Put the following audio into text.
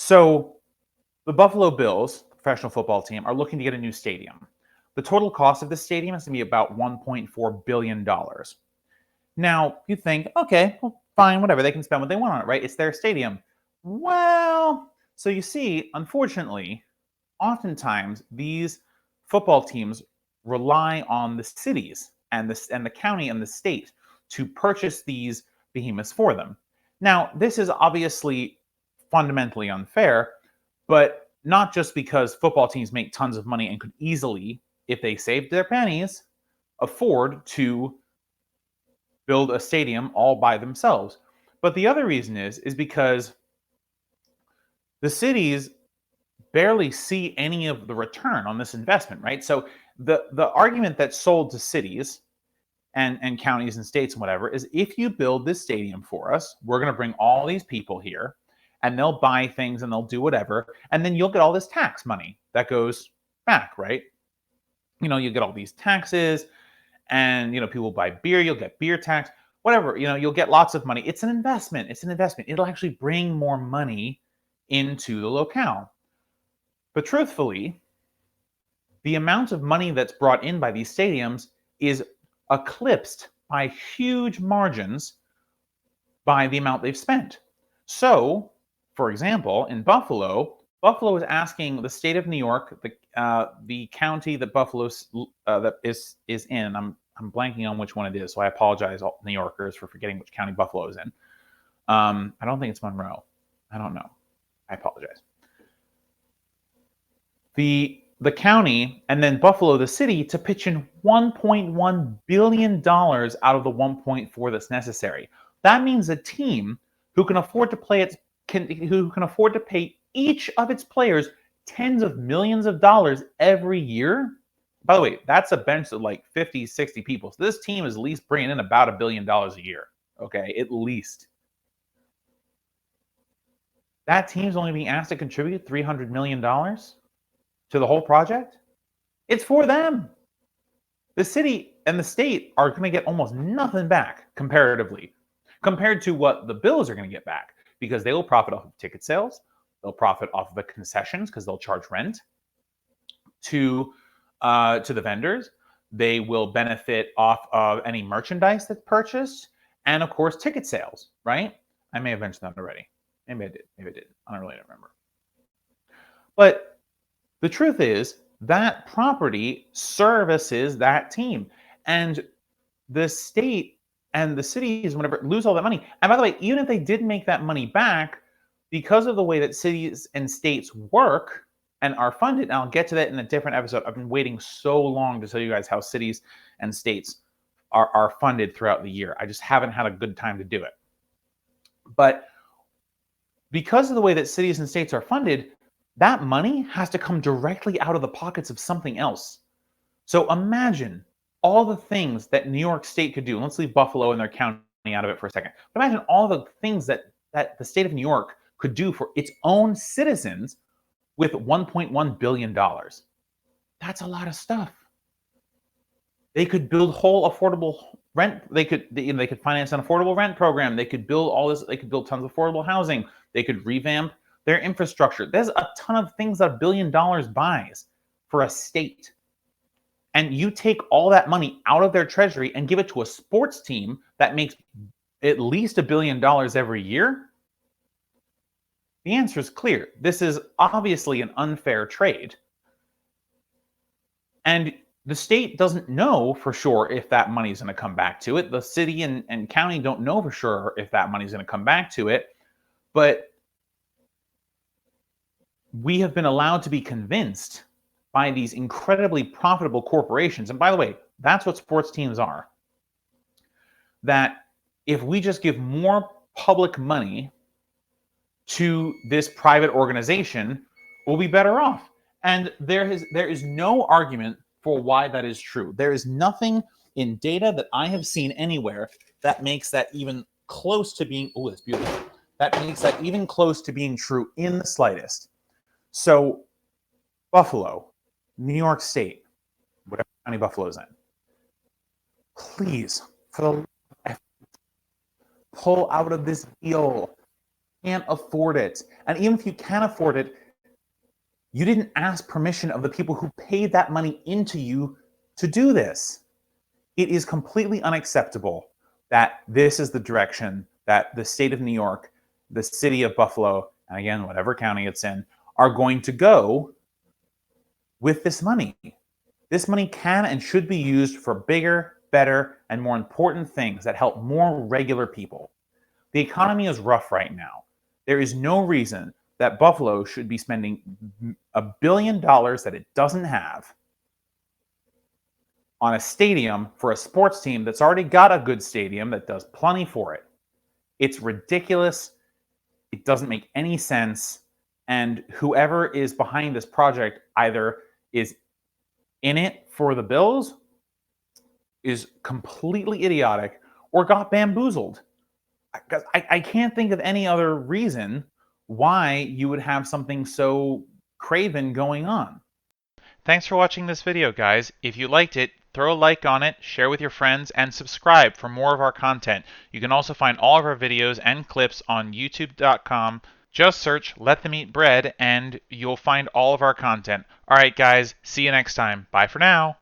So the Buffalo Bills, the professional football team, are looking to get a new stadium. The total cost of this stadium is going to be about $1.4 billion. Now, you think, okay, well, fine, whatever. They can spend what they want on it, right? It's their stadium. Well, so you see, unfortunately, oftentimes these football teams rely on the cities and the county and the state to purchase these behemoths for them. Now, this is obviously fundamentally unfair, but not just because football teams make tons of money and could easily, if they saved their pennies, afford to build a stadium all by themselves. But the other reason is because the cities barely see any of the return on this investment, right? So the argument that's sold to cities and counties and states and whatever is, if you build this stadium for us, we're going to bring all these people here and they'll buy things and they'll do whatever, and then you'll get all this tax money that goes back, right? You get all these taxes, and people buy beer, you'll get beer tax, whatever, you'll get lots of money. It's an investment. It'll actually bring more money into the locale. But truthfully, the amount of money that's brought in by these stadiums is eclipsed by huge margins by the amount they've spent. So, for example, in Buffalo is asking the state of New York, the county that Buffalo that is in. I'm blanking on which one it is, so I apologize, all New Yorkers, for forgetting which county Buffalo is in. I don't think it's Monroe. I don't know. I apologize. The county and then Buffalo, the city, to pitch in $1.1 billion out of the 1.4 that's necessary. That means a team who can afford to who can afford to pay each of its players tens of millions of dollars every year. By the way, that's a bench of like 50, 60 people. So this team is at least bringing in about $1 billion a year. Okay, at least. That team's only being asked to contribute $300 million to the whole project. It's for them. The city and the state are going to get almost nothing back comparatively, compared to what the Bills are going to get back, because they will profit off of ticket sales. They'll profit off of the concessions because they'll charge rent to the vendors. They will benefit off of any merchandise that's purchased, and of course, ticket sales, right? I may have mentioned that already. Maybe I did. Maybe I didn't. I don't really remember. But the truth is that property services that team. And the state and the cities, whenever, lose all that money. And by the way, even if they did make that money back, because of the way that cities and states work and are funded, and I'll get to that in a different episode. I've been waiting so long to tell you guys how cities and states are funded throughout the year. I just haven't had a good time to do it. But because of the way that cities and states are funded, that money has to come directly out of the pockets of something else. So imagine all the things that New York State could do. Let's leave Buffalo and their county out of it for a second. But imagine all the things that the state of New York could do for its own citizens with $1.1 billion. That's a lot of stuff. They could build whole affordable rent. They could finance an affordable rent program. They could build all this. They could build tons of affordable housing. They could revamp their infrastructure. There's a ton of things that $1 billion buys for a state. And you take all that money out of their treasury and give it to a sports team that makes at least $1 billion every year? The answer is clear. This is obviously an unfair trade. And the state doesn't know for sure if that money is going to come back to it. The city and county don't know for sure if that money is going to come back to it. But we have been allowed to be convinced by these incredibly profitable corporations. And by the way, that's what sports teams are. That if we just give more public money to this private organization, we'll be better off. And there is no argument for why that is true. There is nothing in data that I have seen anywhere that makes that even close to being, oh, it's beautiful. That makes that even close to being true in the slightest. So Buffalo, New York State, whatever county Buffalo's in, please, for the pull out of this deal. can't afford it. And even if you can afford it, you didn't ask permission of the people who paid that money into you to do this. It is completely unacceptable that this is the direction that the state of New York, the city of Buffalo, and again, whatever county it's in, are going to go with this money. This money can and should be used for bigger, better, and more important things that help more regular people. The economy is rough right now. There is no reason that Buffalo should be spending $1 billion that it doesn't have on a stadium for a sports team that's already got a good stadium that does plenty for it. It's ridiculous. It doesn't make any sense. And whoever is behind this project either is in it for the bills, is completely idiotic, or got bamboozled. Because I can't think of any other reason why you would have something so craven going on. Thanks for watching this video, guys. If you liked it, throw a like on it, share with your friends, and subscribe for more of our content. You can also find all of our videos and clips on youtube.com. Just search Let Them Eat Bread and you'll find all of our content. Alright guys, see you next time. Bye for now.